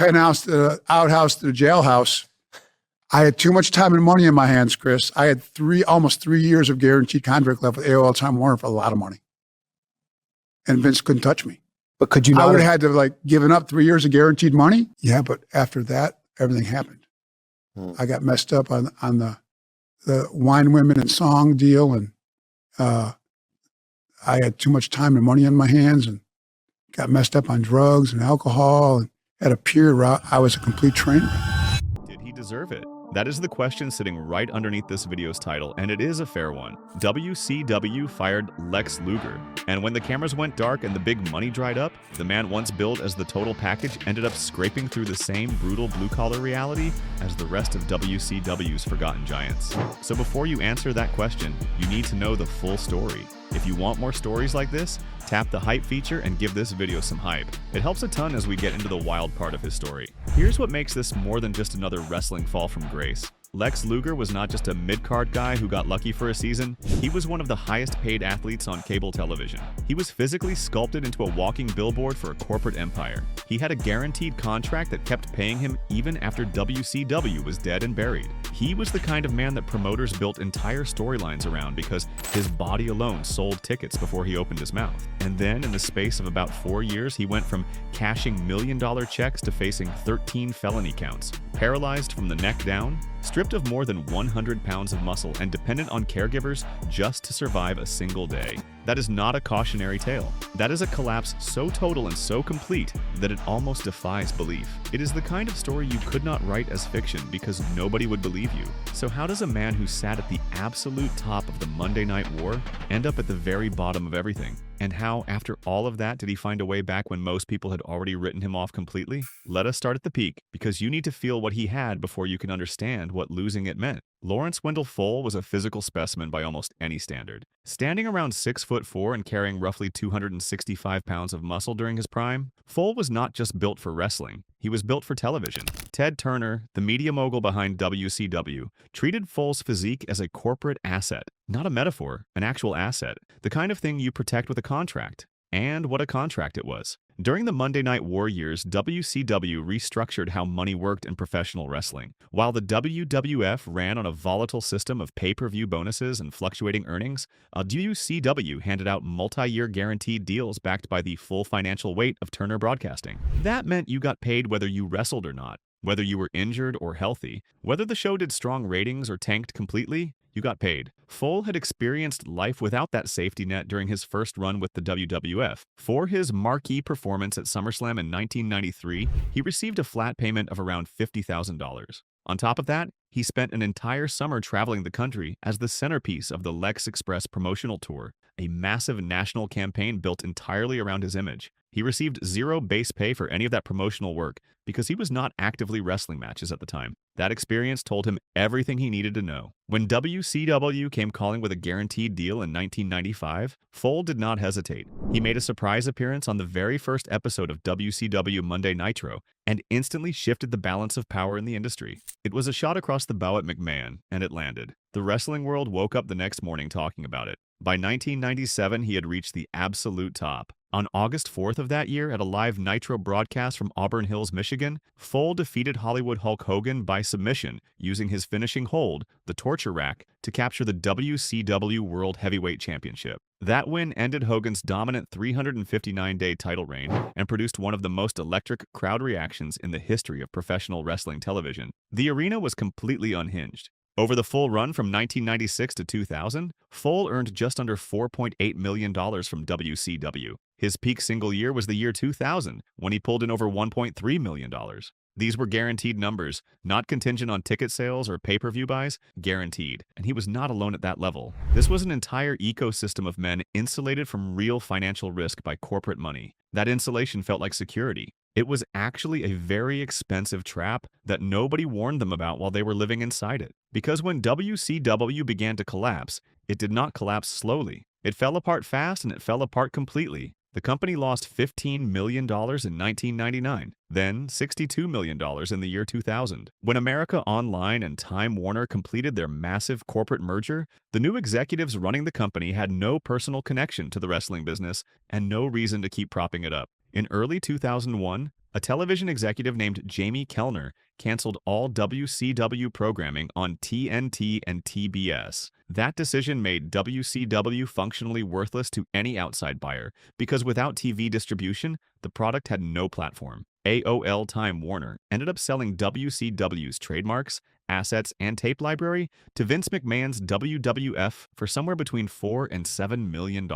penthouse, the outhouse, the jailhouse. I had too much time and money in my hands, Chris. I had almost 3 years of guaranteed contract left with AOL Time Warner for a lot of money. And Vince couldn't touch me. But could you not? I would have had to like given up 3 years of guaranteed money. Yeah, but after that, everything happened. I got messed up on the wine, women, and song deal, and I had too much time and money in my hands, and got messed up on drugs and alcohol, and at a period where I was a complete train wreck. Did he deserve it? That is the question sitting right underneath this video's title, and it is a fair one. WCW fired Lex Luger, and when the cameras went dark and the big money dried up, the man once billed as the total package ended up scraping through the same brutal blue-collar reality as the rest of WCW's forgotten giants. So before you answer that question, you need to know the full story. If you want more stories like this, tap the hype feature and give this video some hype. It helps a ton as we get into the wild part of his story. Here's what makes this more than just another wrestling fall from grace. Lex Luger was not just a mid-card guy who got lucky for a season, he was one of the highest paid athletes on cable television. He was physically sculpted into a walking billboard for a corporate empire. He had a guaranteed contract that kept paying him even after WCW was dead and buried. He was the kind of man that promoters built entire storylines around because his body alone sold tickets before he opened his mouth. And then in the space of about 4 years, he went from cashing million-dollar checks to facing 13 felony counts, paralyzed from the neck down, stripped of more than 100 pounds of muscle, and dependent on caregivers just to survive a single day. That is not a cautionary tale. That is a collapse so total and so complete that it almost defies belief. It is the kind of story you could not write as fiction because nobody would believe you. So how does a man who sat at the absolute top of the Monday Night War end up at the very bottom of everything? And how, after all of that, did he find a way back when most people had already written him off completely? Let us start at the peak, because you need to feel what he had before you can understand what losing it meant. Lawrence Wendell Fole was a physical specimen by almost any standard. Standing around 6'4" and carrying roughly 265 pounds of muscle during his prime, Fole was not just built for wrestling, he was built for television. Ted Turner, the media mogul behind WCW, treated Fole's physique as a corporate asset. Not a metaphor, an actual asset. The kind of thing you protect with a contract. And what a contract it was. During the Monday Night War years, WCW restructured how money worked in professional wrestling. While the WWF ran on a volatile system of pay-per-view bonuses and fluctuating earnings, WCW handed out multi-year guaranteed deals backed by the full financial weight of Turner Broadcasting. That meant you got paid whether you wrestled or not, whether you were injured or healthy, whether the show did strong ratings or tanked completely. You got paid. Fole had experienced life without that safety net during his first run with the WWF. For his marquee performance at SummerSlam in 1993, he received a flat payment of around $50,000. On top of that, he spent an entire summer traveling the country as the centerpiece of the Lex Express promotional tour, a massive national campaign built entirely around his image. He received zero base pay for any of that promotional work because he was not actively wrestling matches at the time. That experience told him everything he needed to know. When WCW came calling with a guaranteed deal in 1995, Fole did not hesitate. He made a surprise appearance on the very first episode of WCW Monday Nitro and instantly shifted the balance of power in the industry. It was a shot across the bow at McMahon, and it landed. The wrestling world woke up the next morning talking about it. By 1997, he had reached the absolute top. On August 4th of that year, at a live Nitro broadcast from Auburn Hills, Michigan, Fole defeated Hollywood Hulk Hogan by submission, using his finishing hold, the torture rack, to capture the WCW World Heavyweight Championship. That win ended Hogan's dominant 359-day title reign and produced one of the most electric crowd reactions in the history of professional wrestling television. The arena was completely unhinged. Over the full run from 1996 to 2000, Fole earned just under $4.8 million from WCW. His peak single year was the year 2000, when he pulled in over $1.3 million. These were guaranteed numbers, not contingent on ticket sales or pay-per-view buys, guaranteed. And he was not alone at that level. This was an entire ecosystem of men insulated from real financial risk by corporate money. That insulation felt like security. It was actually a very expensive trap that nobody warned them about while they were living inside it. Because when WCW began to collapse, it did not collapse slowly. It fell apart fast and it fell apart completely. The company lost $15 million in 1999, then $62 million in the year 2000. When America Online and Time Warner completed their massive corporate merger, the new executives running the company had no personal connection to the wrestling business and no reason to keep propping it up. In early 2001, a television executive named Jamie Kellner canceled all WCW programming on TNT and TBS. That decision made WCW functionally worthless to any outside buyer because without TV distribution, the product had no platform. AOL Time Warner ended up selling WCW's trademarks, assets, and tape library to Vince McMahon's WWF for somewhere between $4 and $7 million.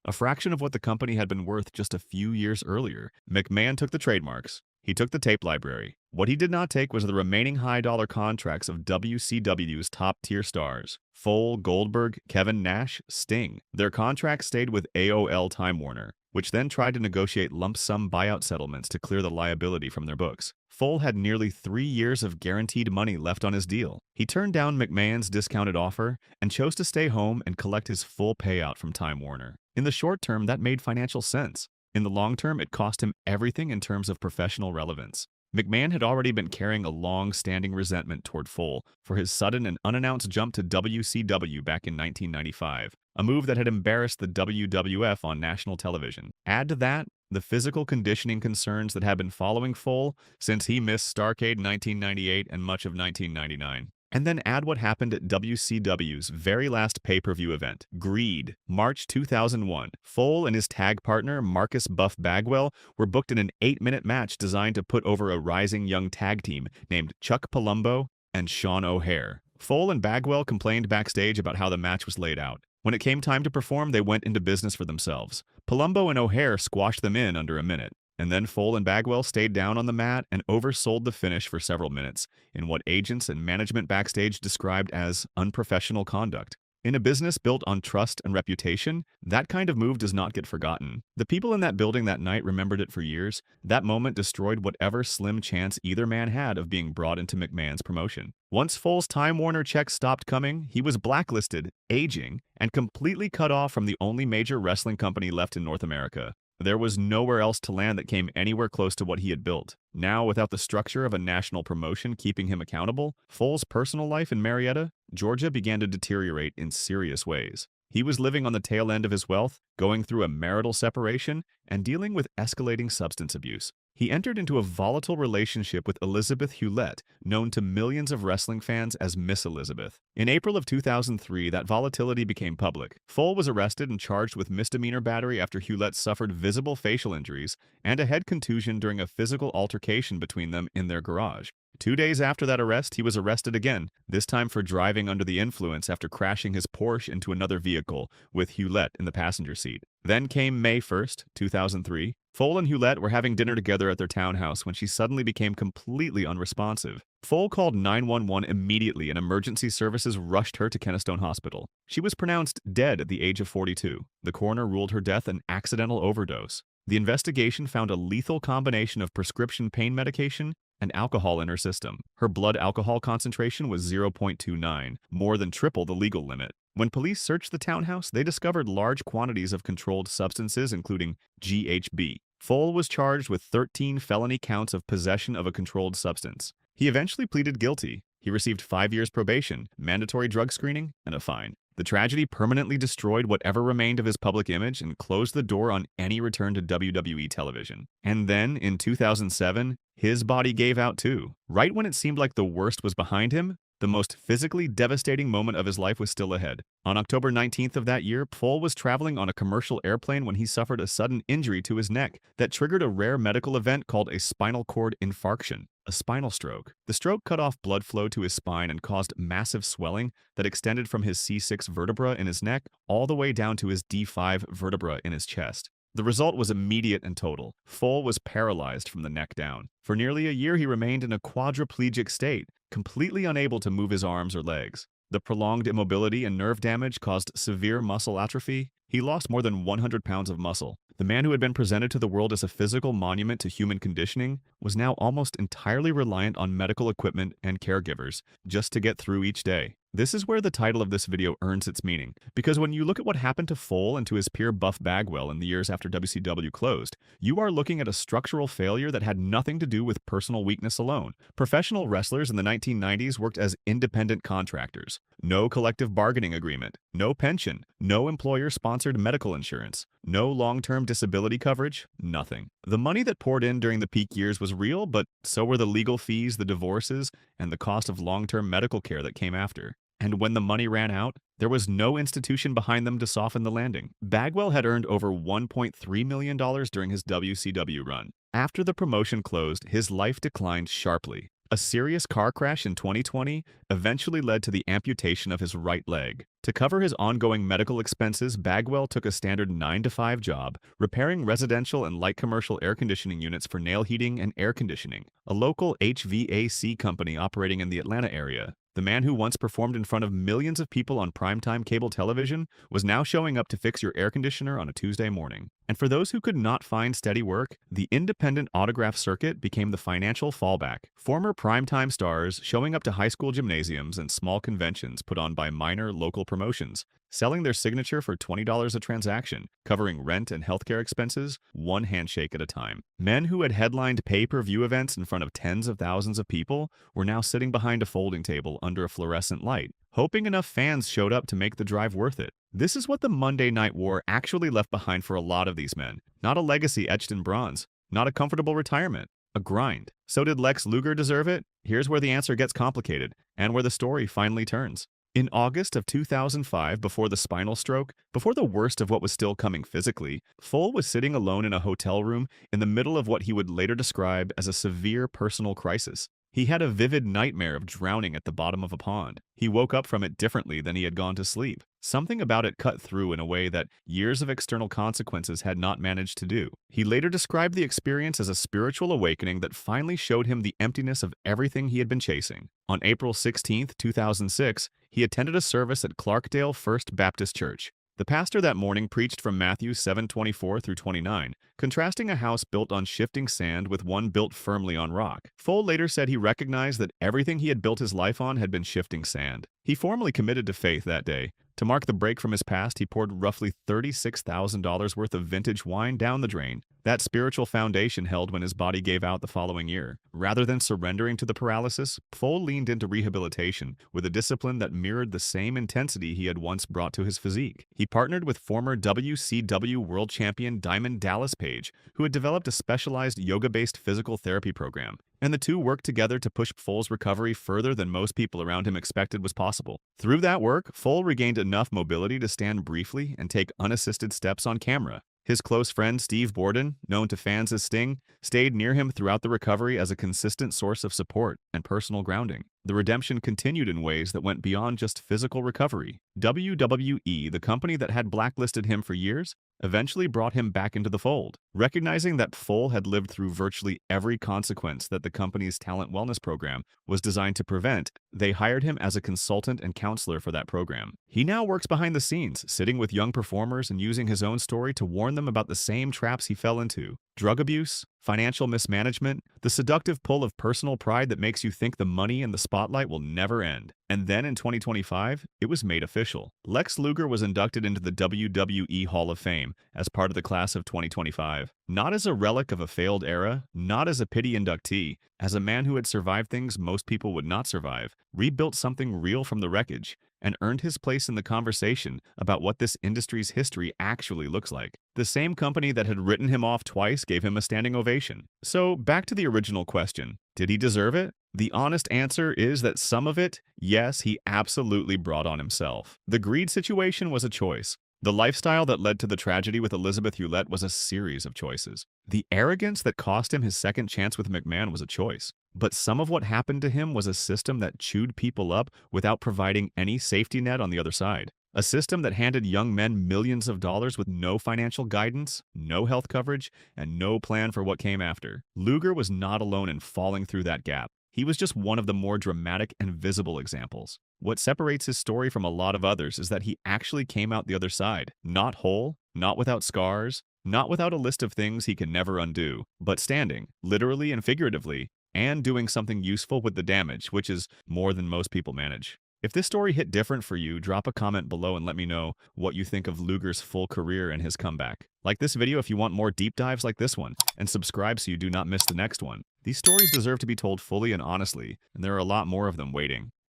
A fraction of what the company had been worth just a few years earlier. McMahon took the trademarks. He took the tape library. What he did not take was the remaining high-dollar contracts of WCW's top-tier stars. Fole, Goldberg, Kevin Nash, Sting. Their contracts stayed with AOL Time Warner, which then tried to negotiate lump-sum buyout settlements to clear the liability from their books. Fole had nearly 3 years of guaranteed money left on his deal. He turned down McMahon's discounted offer and chose to stay home and collect his full payout from Time Warner. In the short term, that made financial sense. In the long term, it cost him everything in terms of professional relevance. McMahon had already been carrying a long-standing resentment toward Fole for his sudden and unannounced jump to WCW back in 1995, a move that had embarrassed the WWF on national television. Add to that the physical conditioning concerns that had been following Fole since he missed Starrcade 1998 and much of 1999. And then add what happened at WCW's very last pay-per-view event, Greed, March 2001. Fole and his tag partner, Marcus Buff Bagwell, were booked in an 8-minute match designed to put over a rising young tag team named Chuck Palumbo and Sean O'Hare. Fole and Bagwell complained backstage about how the match was laid out. When it came time to perform, they went into business for themselves. Palumbo and O'Hare squashed them in under a minute. And then Fole and Bagwell stayed down on the mat and oversold the finish for several minutes, in what agents and management backstage described as unprofessional conduct. In a business built on trust and reputation, that kind of move does not get forgotten. The people in that building that night remembered it for years. That moment destroyed whatever slim chance either man had of being brought into McMahon's promotion. Once Fole's Time Warner checks stopped coming, he was blacklisted, aging, and completely cut off from the only major wrestling company left in North America. There was nowhere else to land that came anywhere close to what he had built. Now, without the structure of a national promotion keeping him accountable, Fole's personal life in Marietta, Georgia began to deteriorate in serious ways. He was living on the tail end of his wealth, going through a marital separation, and dealing with escalating substance abuse. He entered into a volatile relationship with Elizabeth Hewlett, known to millions of wrestling fans as Miss Elizabeth. In April of 2003, that volatility became public. Fole was arrested and charged with misdemeanor battery after Hewlett suffered visible facial injuries and a head contusion during a physical altercation between them in their garage. 2 days after that arrest, he was arrested again, this time for driving under the influence after crashing his Porsche into another vehicle, with Hewlett in the passenger seat. Then came May 1st, 2003. Fole and Hewlett were having dinner together at their townhouse when she suddenly became completely unresponsive. Fole called 911 immediately and emergency services rushed her to Kennestone Hospital. She was pronounced dead at the age of 42. The coroner ruled her death an accidental overdose. The investigation found a lethal combination of prescription pain medication and alcohol in her system. Her blood alcohol concentration was 0.29, more than triple the legal limit. When police searched the townhouse, they discovered large quantities of controlled substances, including GHB. Fole was charged with 13 felony counts of possession of a controlled substance. He eventually pleaded guilty. He received 5 years probation, mandatory drug screening, and a fine. The tragedy permanently destroyed whatever remained of his public image and closed the door on any return to WWE television. And then, in 2007, his body gave out too. Right when it seemed like the worst was behind him, the most physically devastating moment of his life was still ahead. On October 19th of that year, Fole was traveling on a commercial airplane when he suffered a sudden injury to his neck that triggered a rare medical event called a spinal cord infarction, a spinal stroke. The stroke cut off blood flow to his spine and caused massive swelling that extended from his C6 vertebra in his neck all the way down to his D5 vertebra in his chest. The result was immediate and total. Fole was paralyzed from the neck down. For nearly a year, he remained in a quadriplegic state, completely unable to move his arms or legs. The prolonged immobility and nerve damage caused severe muscle atrophy. He lost more than 100 pounds of muscle. The man who had been presented to the world as a physical monument to human conditioning was now almost entirely reliant on medical equipment and caregivers just to get through each day. This is where the title of this video earns its meaning, because when you look at what happened to Fole and to his peer Buff Bagwell in the years after WCW closed, you are looking at a structural failure that had nothing to do with personal weakness alone. Professional wrestlers in the 1990s worked as independent contractors. No collective bargaining agreement, no pension, no employer-sponsored medical insurance, no long-term disability coverage, nothing. The money that poured in during the peak years was real, but so were the legal fees, the divorces, and the cost of long-term medical care that came after. And when the money ran out, there was no institution behind them to soften the landing. Bagwell had earned over $1.3 million during his WCW run. After the promotion closed, his life declined sharply. A serious car crash in 2020 eventually led to the amputation of his right leg. To cover his ongoing medical expenses, Bagwell took a standard 9-to-5 job, repairing residential and light commercial air conditioning units for Nail Heating and Air Conditioning, a local HVAC company operating in the Atlanta area. The man who once performed in front of millions of people on primetime cable television was now showing up to fix your air conditioner on a Tuesday morning. And for those who could not find steady work, the independent autograph circuit became the financial fallback. Former primetime stars showing up to high school gymnasiums and small conventions put on by minor local promotions, selling their signature for $20 a transaction, covering rent and healthcare expenses, one handshake at a time. Men who had headlined pay-per-view events in front of tens of thousands of people were now sitting behind a folding table under a fluorescent light, hoping enough fans showed up to make the drive worth it. This is what the Monday Night War actually left behind for a lot of these men. Not a legacy etched in bronze, not a comfortable retirement, a grind. So did Lex Luger deserve it? Here's where the answer gets complicated, and where the story finally turns. In August of 2005, before the spinal stroke, before the worst of what was still coming physically, Fole was sitting alone in a hotel room in the middle of what he would later describe as a severe personal crisis. He had a vivid nightmare of drowning at the bottom of a pond. He woke up from it differently than he had gone to sleep. Something about it cut through in a way that years of external consequences had not managed to do. He later described the experience as a spiritual awakening that finally showed him the emptiness of everything he had been chasing. On April 16, 2006, he attended a service at Clarkdale First Baptist Church. The pastor that morning preached from Matthew 7:24 through 29, contrasting a house built on shifting sand with one built firmly on rock. Fole later said he recognized that everything he had built his life on had been shifting sand. He formally committed to faith that day. To mark the break from his past, he poured roughly $36,000 worth of vintage wine down the drain. That spiritual foundation held when his body gave out the following year. Rather than surrendering to the paralysis, Fole leaned into rehabilitation with a discipline that mirrored the same intensity he had once brought to his physique. He partnered with former WCW World Champion Diamond Dallas Page, who had developed a specialized yoga-based physical therapy program, and the two worked together to push Fole's recovery further than most people around him expected was possible. Through that work, Fole regained enough mobility to stand briefly and take unassisted steps on camera. His close friend Steve Borden, known to fans as Sting, stayed near him throughout the recovery as a consistent source of support and personal grounding. The redemption continued in ways that went beyond just physical recovery. WWE, the company that had blacklisted him for years, eventually brought him back into the fold. Recognizing that Fole had lived through virtually every consequence that the company's talent wellness program was designed to prevent, they hired him as a consultant and counselor for that program. He now works behind the scenes, sitting with young performers and using his own story to warn them about the same traps he fell into: drug abuse, financial mismanagement, the seductive pull of personal pride that makes you think the money and the spotlight will never end. And then in 2025, it was made official. Lex Luger was inducted into the WWE Hall of Fame as part of the class of 2025. Not as a relic of a failed era, not as a pity inductee, as a man who had survived things most people would not survive, rebuilt something real from the wreckage, and earned his place in the conversation about what this industry's history actually looks like. The same company that had written him off twice gave him a standing ovation. So back to the original question, did he deserve it? The honest answer is that some of it, yes, he absolutely brought on himself. The greed situation was a choice. The lifestyle that led to the tragedy with Elizabeth Hewlett was a series of choices. The arrogance that cost him his second chance with McMahon was a choice. But some of what happened to him was a system that chewed people up without providing any safety net on the other side. A system that handed young men millions of dollars with no financial guidance, no health coverage, and no plan for what came after. Luger was not alone in falling through that gap. He was just one of the more dramatic and visible examples. What separates his story from a lot of others is that he actually came out the other side, not whole, not without scars, not without a list of things he can never undo, but standing, literally and figuratively, and doing something useful with the damage, which is more than most people manage. If this story hit different for you, drop a comment below and let me know what you think of Luger's full career and his comeback. Like this video if you want more deep dives like this one, and subscribe so you do not miss the next one. These stories deserve to be told fully and honestly, and there are a lot more of them waiting.